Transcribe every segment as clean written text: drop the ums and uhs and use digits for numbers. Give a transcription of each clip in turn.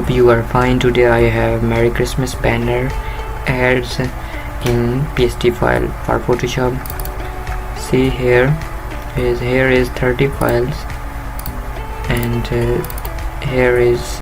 hope you are fine. Today I have Merry Christmas banner ads in PSD file for Photoshop. See here is 30 files, and here is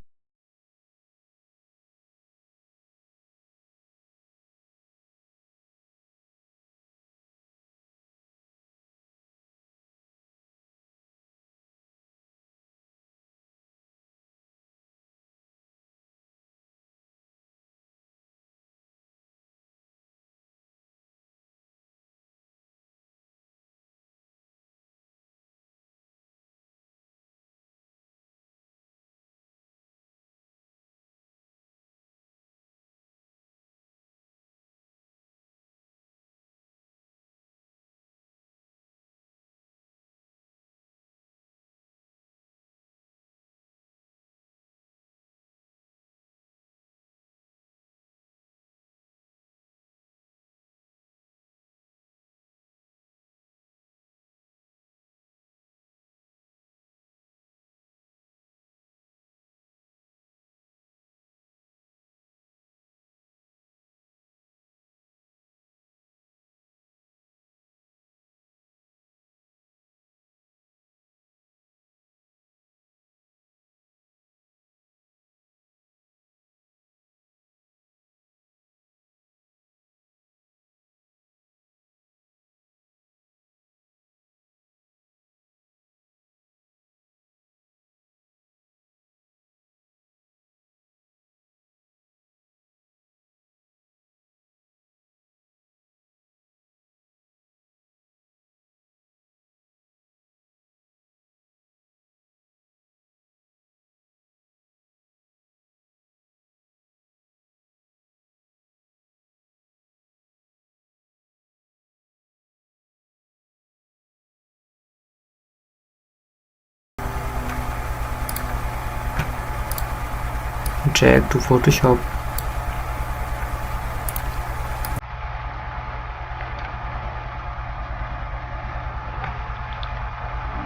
drag to Photoshop.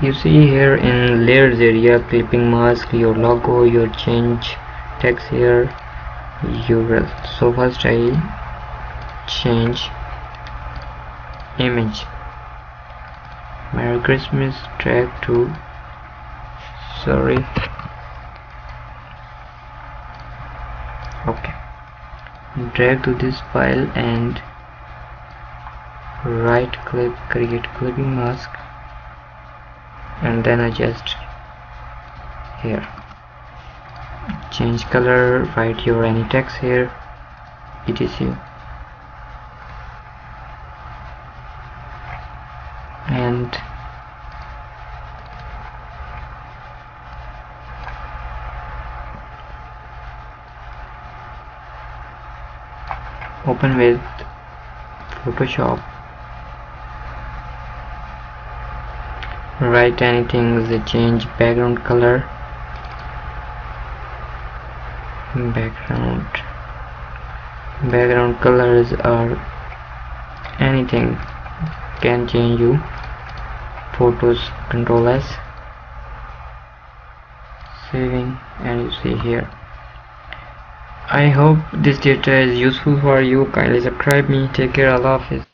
You see here in layers area, clipping mask, your logo, your change text here, URL. So first I change image Merry Christmas, drag to okay, drag to this file and right click, create clipping mask, and then adjust here, change color, write your any text here, etc, and open with Photoshop. Write anything, change background color, background colors or anything can change you. Photos, Control S, saving, and you see here. I hope this data is useful for you. Kindly subscribe me. Take care. Allah Hafiz.